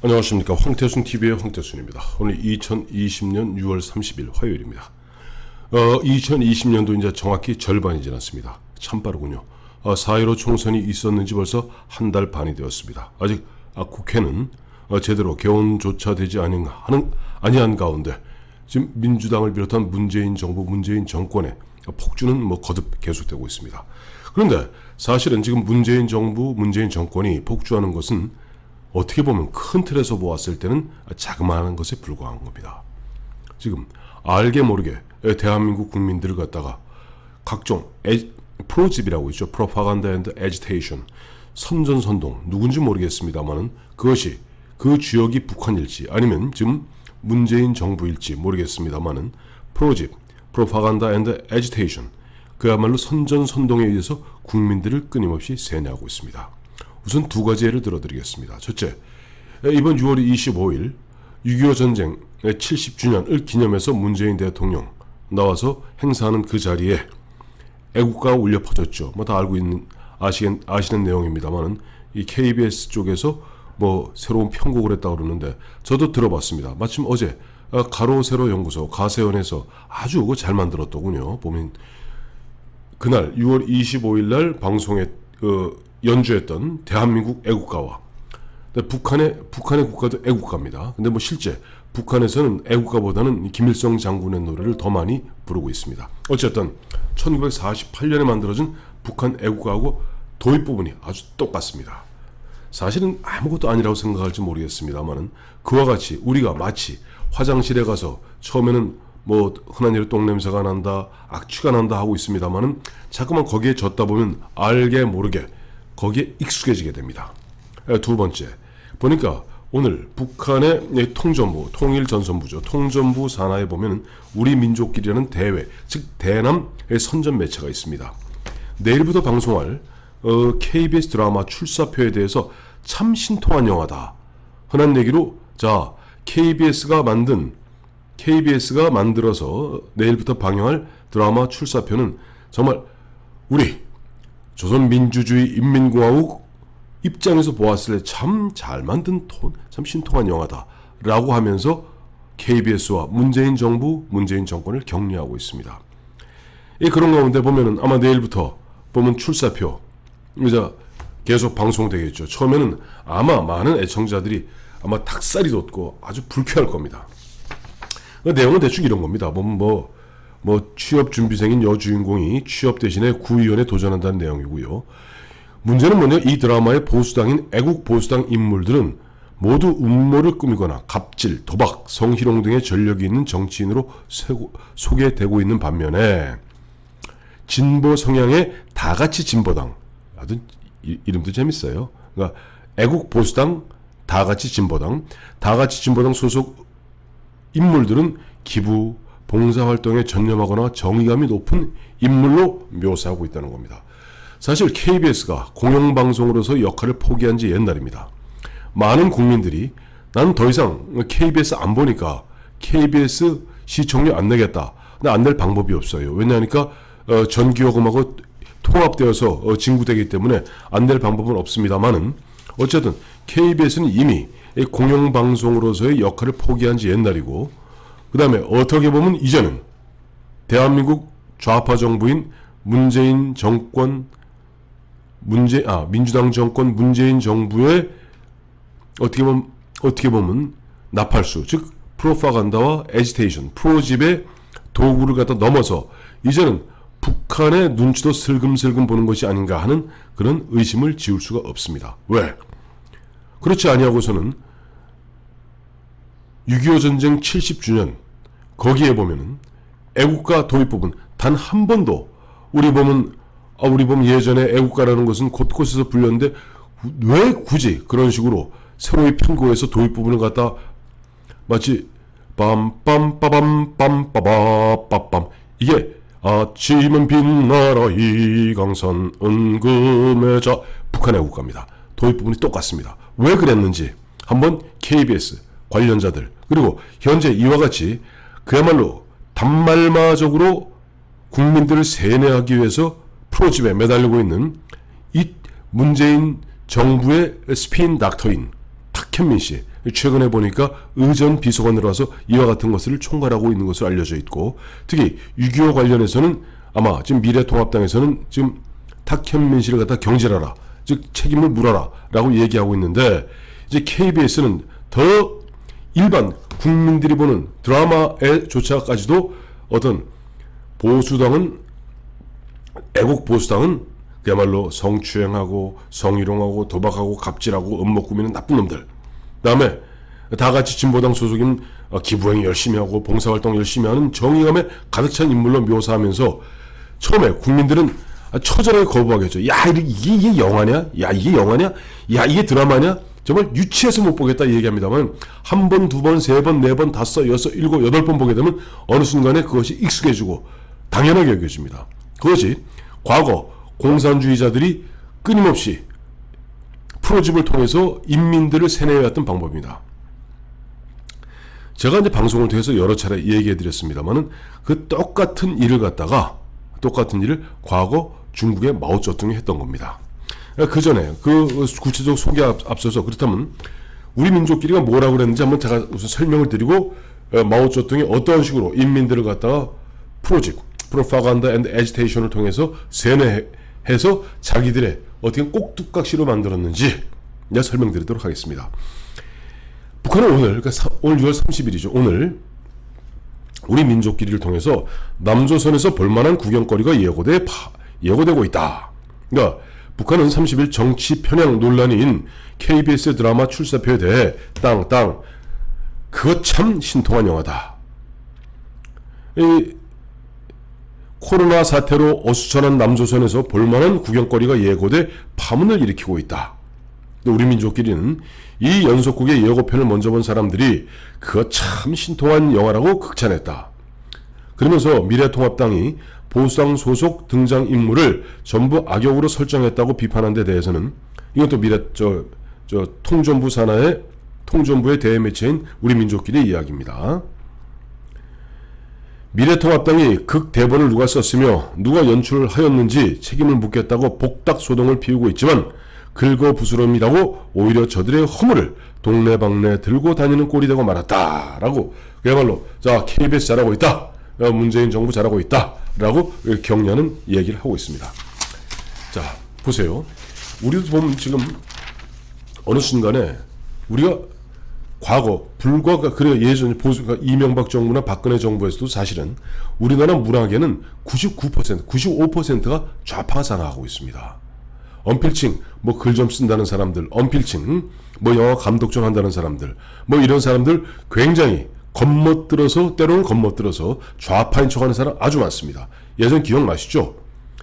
안녕하십니까. 황태순TV의 황태순입니다. 오늘 2020년 6월 30일 화요일입니다. 2020년도 이제 정확히 절반이 지났습니다. 참 빠르군요. 4.15 총선이 있었는지 벌써 한 달 반이 되었습니다. 아직 국회는 제대로 개원조차 되지 아니한 가운데 지금 민주당을 비롯한 문재인 정부, 문재인 정권의 폭주는 거듭 계속되고 있습니다. 그런데 사실은 지금 문재인 정부, 문재인 정권이 폭주하는 것은 어떻게 보면 큰 틀에서 보았을 때는 자그마한 것에 불과한 겁니다. 지금 알게 모르게 대한민국 국민들을 갖다가 각종 프로집이라고 있죠. 프로파간다 앤드 에지테이션, 선전선동, 누군지 모르겠습니다만은 그것이 그 지역이 북한일지 아니면 지금 문재인 정부일지 모르겠습니다만은 프로집, 프로파간다 앤드 에지테이션, 그야말로 선전선동에 의해서 국민들을 끊임없이 세뇌하고 있습니다. 우선 두 가지 예를 들어드리겠습니다. 첫째, 이번 6월 25일 6.25 전쟁 70주년을 기념해서 문재인 대통령 나와서 행사하는 그 자리에 애국가가 울려 퍼졌죠. 다 알고 있는 아시는 내용입니다만은 이 KBS 쪽에서 새로운 편곡을 했다고 그러는데 저도 들어봤습니다. 마침 어제 가로 세로 연구소 가세연에서 아주 잘 만들었더군요. 보면 그날 6월 25일 날 방송에 연주했던 대한민국 애국가와 북한의 국가도 애국가입니다. 근데 실제 북한에서는 애국가보다는 김일성 장군의 노래를 더 많이 부르고 있습니다. 어쨌든 1948년에 만들어진 북한 애국가하고 도입 부분이 아주 똑같습니다. 사실은 아무것도 아니라고 생각할지 모르겠습니다만은 그와 같이 우리가 마치 화장실에 가서 처음에는 흔한 일로 똥냄새가 난다, 악취가 난다 하고 있습니다만은 자꾸만 거기에 젖다 보면 알게 모르게 거기에 익숙해지게 됩니다. 두 번째, 보니까 오늘 북한의 통전부, 통일전선부죠. 통전부 산하에 보면 우리 민족끼리라는 대회, 즉 대남의 선전 매체가 있습니다. 내일부터 방송할 KBS 드라마 출사표에 대해서 참 신통한 영화다. 흔한 얘기로 KBS가 만들어서 내일부터 방영할 드라마 출사표는 정말 우리 조선민주주의 인민공화국 입장에서 보았을 때 참 잘 만든 참 신통한 영화다 라고 하면서 KBS와 문재인 정부, 문재인 정권을 격려하고 있습니다. 그런 가운데 보면은 아마 내일부터 보면 출사표 계속 방송되겠죠. 처음에는 아마 많은 애청자들이 아마 닭살이 돋고 아주 불쾌할 겁니다. 내용은 대충 이런 겁니다. 보면 취업준비생인 여주인공이 취업 대신에 구의원에 도전한다는 내용이고요. 문제는 이 드라마의 보수당인 애국 보수당 인물들은 모두 음모를 꾸미거나 갑질, 도박, 성희롱 등의 전력이 있는 정치인으로 소개되고 있는 반면에 진보 성향의 다같이 진보당, 아주 이름도 재밌어요. 그러니까 애국 보수당, 다같이 진보당 소속 인물들은 기부, 봉사활동에 전념하거나 정의감이 높은 인물로 묘사하고 있다는 겁니다. 사실 KBS가 공영방송으로서 역할을 포기한 지 옛날입니다. 많은 국민들이 난 더 이상 KBS 안 보니까 KBS 시청료 안 내겠다. 근데 안 낼 방법이 없어요. 왜냐하니까 전기요금하고 통합되어서 징구되기 때문에 안 낼 방법은 없습니다만은 어쨌든 KBS는 이미 공영방송으로서의 역할을 포기한 지 옛날이고 그 다음에 어떻게 보면 이제는 대한민국 좌파 정부인 문재인 정권, 민주당 정권 문재인 정부의 어떻게 보면 나팔수, 즉 프로파간다와 에지테이션, 프로집의 도구를 갖다 넘어서 이제는 북한의 눈치도 슬금슬금 보는 것이 아닌가 하는 그런 의심을 지울 수가 없습니다. 왜? 그렇지 아니하고서는 6.25 전쟁 70주년 거기에 보면은 애국가 도입 부분 단 한 번도 우리 보면 예전에 애국가라는 것은 곳곳에서 불렸는데 왜 굳이 그런 식으로 새로이 편곡해서 도입 부분을 갖다 마치 빰빰빠밤빰빠바빠빰 이게 아침은 빛나라 이강산 은금의 자 북한 애국가입니다. 도입 부분이 똑같습니다. 왜 그랬는지 한번 KBS 관련자들 그리고 현재 이와 같이 그야말로 단말마적으로 국민들을 세뇌하기 위해서 프로집에 매달리고 있는 이 문재인 정부의 스피인 닥터인 탁현민 씨 최근에 보니까 의전 비서가 늘어서 이와 같은 것을 총괄하고 있는 것으로 알려져 있고, 특히 6.25 관련해서는 아마 지금 미래통합당에서는 지금 탁현민 씨를 갖다 경질하라, 즉 책임을 물어라 라고 얘기하고 있는데, 이제 KBS는 더 일반 국민들이 보는 드라마에조차까지도 어떤 보수당은, 애국 보수당은 그야말로 성추행하고 성희롱하고 도박하고 갑질하고 음모 꾸미는 나쁜 놈들, 그 다음에 다같이 진보당 소속인 기부행 열심히 하고 봉사활동 열심히 하는 정의감에 가득 찬 인물로 묘사하면서 처음에 국민들은 처절하게 거부하겠죠. 야, 이게 영화냐? 야, 이게 영화냐? 야, 이게 드라마냐? 정말 유치해서 못 보겠다 얘기합니다만, 한 번, 두 번, 세 번, 네 번, 다섯, 여섯, 일곱, 여덟 번 보게 되면 어느 순간에 그것이 익숙해지고 당연하게 여겨집니다. 그것이 과거 공산주의자들이 끊임없이 프로집을 통해서 인민들을 세뇌해왔던 방법입니다. 제가 이제 방송을 통해서 여러 차례 얘기해드렸습니다만은, 그 똑같은 일을 과거 중국의 마오쩌둥이 했던 겁니다. 그 전에 그 구체적 소개 앞서서, 그렇다면 우리 민족끼리가 뭐라고 그랬는지 한번 제가 우선 설명을 드리고, 마오쩌둥이 어떤 식으로 인민들을 갖다가 프로파간다 앤드 에지테이션을 통해서 세뇌해서 자기들의 어떻게 꼭두각시로 만들었는지 내가 설명드리도록 하겠습니다. 북한은 오늘 6월 30일이죠. 오늘 우리 민족끼리를 통해서 남조선에서 볼만한 구경거리가 예고되고 있다. 그러니까 북한은 30일 정치 편향 논란인 KBS 드라마 출사표에 대해 땅 그거 참 신통한 영화다, 이 코로나 사태로 어수선한 남조선에서 볼만한 구경거리가 예고돼 파문을 일으키고 있다. 우리 민족끼리는 이 연속극의 예고편을 먼저 본 사람들이 그거 참 신통한 영화라고 극찬했다. 그러면서 미래통합당이 보수당 소속 등장인물을 전부 악역으로 설정했다고 비판한 데 대해서는, 이것도 통전부 산하의 통전부의 대매체인 우리 민족끼리의 이야기입니다. 미래통합당이 극 대본을 누가 썼으며 누가 연출하였는지 책임을 묻겠다고 복닥소동을 피우고 있지만, 긁어부스럼이라고 오히려 저들의 허물을 동네방네 들고 다니는 꼴이 되고 말았다라고, 그야말로 자, KBS 잘하고 있다, 문재인 정부 잘하고 있다 라고 격려하는 얘기를 하고 있습니다. 자, 보세요. 우리도 보면 지금 어느 순간에 우리가 과거 그래 예전 이명박 정부나 박근혜 정부에서도 사실은 우리나라 문학에는 99%, 95%가 좌파가 장악하고 있습니다. 언필칭 글 좀 쓴다는 사람들, 언필칭 영화 감독 좀 한다는 사람들, 이런 사람들 굉장히 때로는 겉멋들어서 좌파인 척하는 사람 아주 많습니다. 예전 기억나시죠?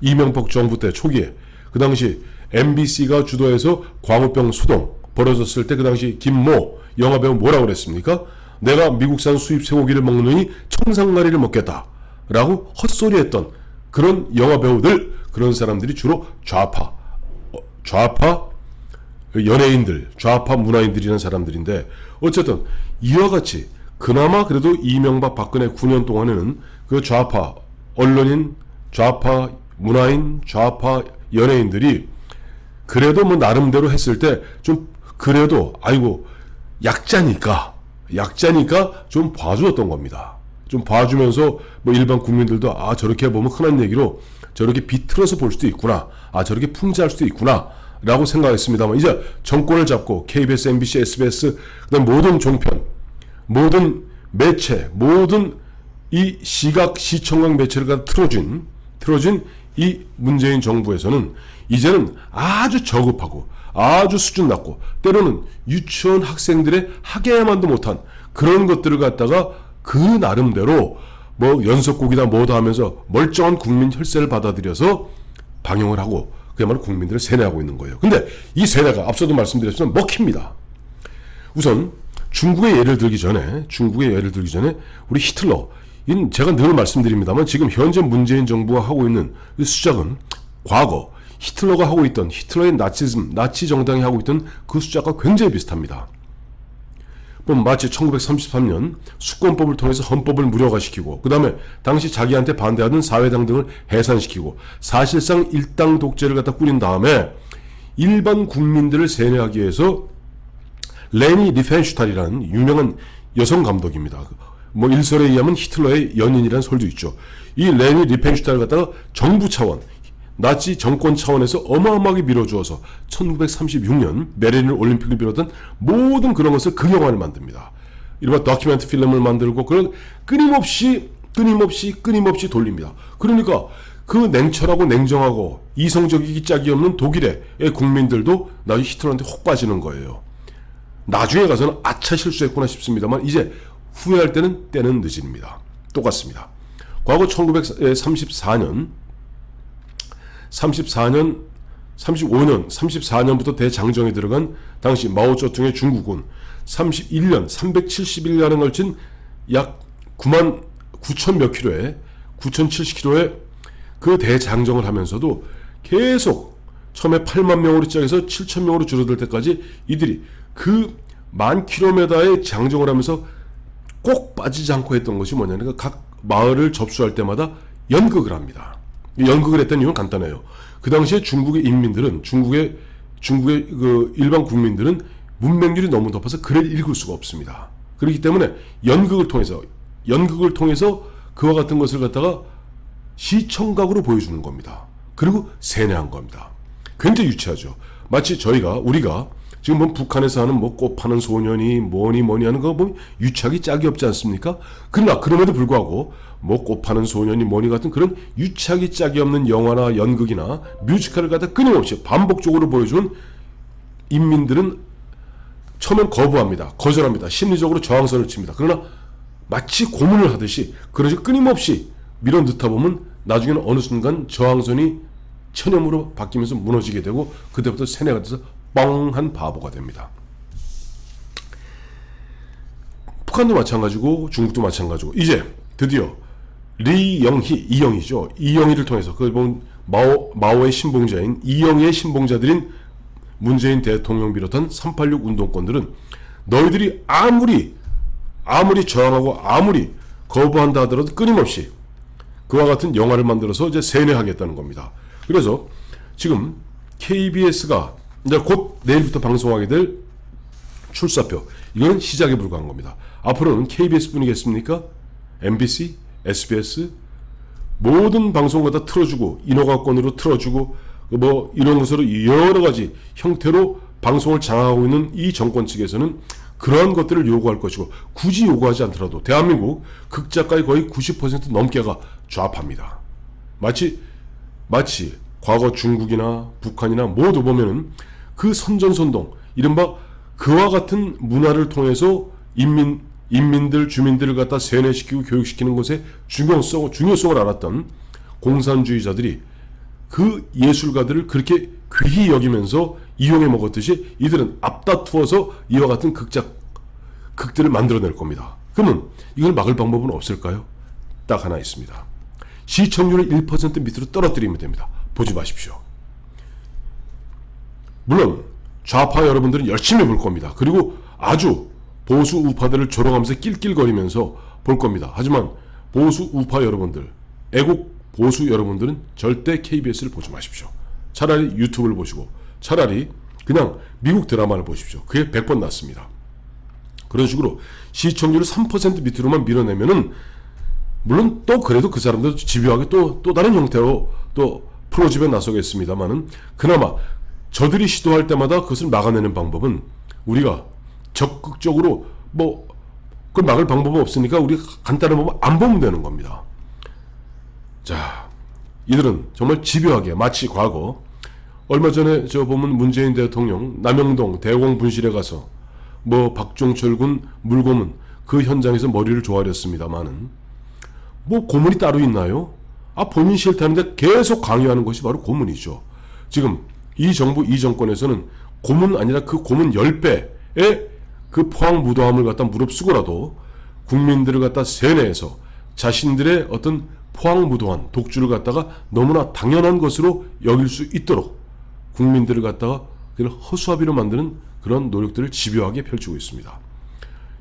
이명박 정부 때 초기에 그 당시 MBC가 주도해서 광우병 소동 벌어졌을 때, 그 당시 김모 영화배우 뭐라고 그랬습니까? 내가 미국산 수입 쇠고기를 먹느니 청상가리를 먹겠다 라고 헛소리했던 그런 영화배우들, 그런 사람들이 주로 좌파 연예인들, 좌파 문화인들이라는 사람들인데, 어쨌든 이와 같이 그나마 그래도 이명박 박근혜 9년 동안에는 그 좌파 언론인, 좌파 문화인, 좌파 연예인들이 그래도 나름대로 했을 때 좀 그래도 약자니까 좀 봐주었던 겁니다. 좀 봐주면서 일반 국민들도 저렇게 보면 흔한 얘기로 저렇게 비틀어서 볼 수도 있구나, 저렇게 풍자할 수도 있구나 라고 생각했습니다만, 이제 정권을 잡고 KBS, MBC, SBS, 그다음 모든 종편, 모든 매체, 모든 이 시청각 매체를 갖다 틀어진 이 문재인 정부에서는 이제는 아주 저급하고 아주 수준 낮고 때로는 유치원 학생들의 학예만도 못한 그런 것들을 갖다가 그 나름대로 연속곡이다 뭐다 하면서 멀쩡한 국민 혈세를 받아들여서 방영을 하고 그야말로 국민들을 세뇌하고 있는 거예요. 근데 이 세뇌가 앞서도 말씀드렸지만 먹힙니다. 우선 중국의 예를 들기 전에 우리 히틀러, 제가 늘 말씀드립니다만 지금 현재 문재인 정부가 하고 있는 이 수작은 과거 히틀러가 하고 있던, 히틀러의 나치 정당이 하고 있던 그 수작과 굉장히 비슷합니다. 마치 1933년 수권법을 통해서 헌법을 무력화시키고, 그 다음에 당시 자기한테 반대하던 사회당 등을 해산시키고, 사실상 일당 독재를 갖다 꾸린 다음에 일반 국민들을 세뇌하기 위해서 레니 리펜슈탈이라는 유명한 여성 감독입니다. 뭐 일설에 의하면 히틀러의 연인이라는 설도 있죠. 이 레니 리펜슈탈을 갖다가 정부 차원, 나치 정권 차원에서 어마어마하게 밀어주어서 1936년 베를린 올림픽을 비롯한 모든 그런 것을 극영화를 만듭니다. 이른바 다큐멘트 필름을 만들고 그런 끊임없이 돌립니다. 그러니까 그 냉철하고 냉정하고 이성적이기 짝이 없는 독일의 국민들도 나중에 히틀러한테 혹 빠지는 거예요. 나중에 가서는 아차 실수했구나 싶습니다만 이제 후회할 때는 늦습니다. 똑같습니다. 과거 1935년 대장정에 들어간 당시 마오쩌둥의 중국은 371년에 걸친 약 9만 9천 몇 킬로에 9,070킬로에 그 대장정을 하면서도 계속 처음에 8만 명으로 시작해서 7천 명으로 줄어들 때까지 이들이 그 10,000km의 장정을 하면서 꼭 빠지지 않고 했던 것이 뭐냐면 각 마을을 접수할 때마다 연극을 합니다. 연극을 했던 이유는 간단해요. 그 당시에 중국의 인민들은 중국의 그 일반 국민들은 문맹률이 너무 높아서 글을 읽을 수가 없습니다. 그렇기 때문에 연극을 통해서 그와 같은 것을 갖다가 시청각으로 보여주는 겁니다. 그리고 세뇌한 겁니다. 굉장히 유치하죠. 마치 우리가 지금 뭐 북한에서 하는 뭐 꽃 파는 소년이 뭐니 하는 거 보면 유치하기 짝이 없지 않습니까? 그러나 그럼에도 불구하고 뭐 꽃 파는 소년이 뭐니 같은 그런 유치하기 짝이 없는 영화나 연극이나 뮤지컬을 갖다 끊임없이 반복적으로 보여준 인민들은 처음엔 거절합니다. 심리적으로 저항선을 칩니다. 그러나 마치 고문을 하듯이 그러지 끊임없이 밀어 넣다 보면 나중에는 어느 순간 저항선이 천연으로 바뀌면서 무너지게 되고 그때부터 세뇌가 돼서 뻥한 바보가 됩니다. 북한도 마찬가지고 중국도 마찬가지고 이제 드디어 이영희를 통해서 그걸 보면 마오의 신봉자인 이영희의 신봉자들인 문재인 대통령 비롯한 386 운동권들은 너희들이 아무리 저항하고 아무리 거부한다 하더라도 끊임없이 그와 같은 영화를 만들어서 이제 세뇌하겠다는 겁니다. 그래서 지금 KBS가 이제 곧 내일부터 방송하게 될 출사표, 이거는 시작에 불과한 겁니다. 앞으로는 KBS 뿐이겠습니까? MBC, SBS 모든 방송을 다 틀어주고 인허가권으로 틀어주고 뭐 이런 것으로 여러 가지 형태로 방송을 장악하고 있는 이 정권 측에서는 그러한 것들을 요구할 것이고 굳이 요구하지 않더라도 대한민국 극작가의 거의 90% 넘게가 좌파입니다. 마치 과거 중국이나 북한이나 모두 보면은 그 선전선동 이른바 그와 같은 문화를 통해서 주민들을 갖다 세뇌시키고 교육시키는 것의 중요성을 알았던 공산주의자들이 그 예술가들을 그렇게 귀히 여기면서 이용해 먹었듯이 이들은 앞다투어서 이와 같은 극들을 만들어낼 겁니다. 그러면 이걸 막을 방법은 없을까요? 딱 하나 있습니다. 시청률을 1% 밑으로 떨어뜨리면 됩니다. 보지 마십시오. 물론 좌파 여러분들은 열심히 볼 겁니다. 그리고 아주 보수 우파들을 조롱하면서 낄낄거리면서 볼 겁니다. 하지만 보수 우파 여러분들, 애국 보수 여러분들은 절대 KBS를 보지 마십시오. 차라리 유튜브를 보시고 차라리 그냥 미국 드라마를 보십시오. 그게 100번 낫습니다. 그런 식으로 시청률을 3% 밑으로만 밀어내면은 물론 또 그래도 그 사람들 집요하게 또 다른 형태로 또 프로집에 나서겠습니다만은 그나마 저들이 시도할 때마다 그것을 막아내는 방법은 우리가 적극적으로 뭐 그걸 막을 방법은 없으니까 우리가 간단한 방법 안 보면 되는 겁니다. 자, 이들은 정말 집요하게 마치 과거 얼마 전에 보면 문재인 대통령 남영동 대공 분실에 가서 뭐 박종철 군 물고문 그 현장에서 머리를 조아렸습니다마는 뭐 고문이 따로 있나요? 본인 싫다는데 계속 강요하는 것이 바로 고문이죠. 지금 이 정부 이 정권에서는 고문 아니라 그 고문 10배의 그 포항무도함을 갖다 무릅쓰고라도 국민들을 갖다 세뇌해서 자신들의 어떤 포항무도한 독주를 갖다가 너무나 당연한 것으로 여길 수 있도록 국민들을 갖다가 허수아비로 만드는 그런 노력들을 집요하게 펼치고 있습니다.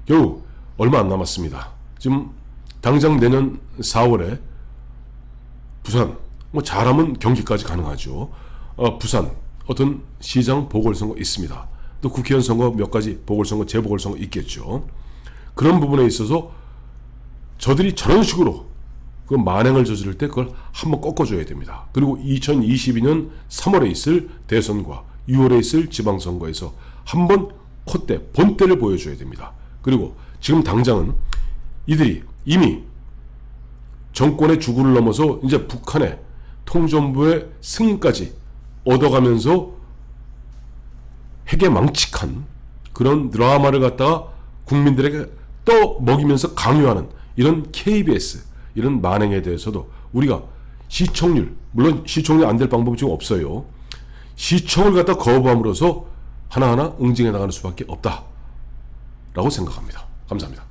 결국 얼마 안 남았습니다. 지금 당장 내년 4월에 부산, 뭐 잘하면 경기까지 가능하죠. 부산 어떤 시장 보궐선거 있습니다. 또 국회의원 선거 몇 가지 보궐선거, 재보궐선거 있겠죠. 그런 부분에 있어서 저들이 저런 식으로 그 만행을 저지를 때 그걸 한번 꺾어줘야 됩니다. 그리고 2022년 3월에 있을 대선과 6월에 있을 지방선거에서 한번 콧대, 본때를 보여줘야 됩니다. 그리고 지금 당장은 이들이 이미 정권의 주구를 넘어서 이제 북한의 통전부의 승인까지 얻어가면서 핵에 망측한 그런 드라마를 갖다가 국민들에게 떠먹이면서 강요하는 이런 KBS, 이런 만행에 대해서도 우리가 시청률, 물론 시청률 안 될 방법이 지금 없어요. 시청을 갖다 거부함으로써 하나하나 응징해 나가는 수밖에 없다라고 생각합니다. 감사합니다.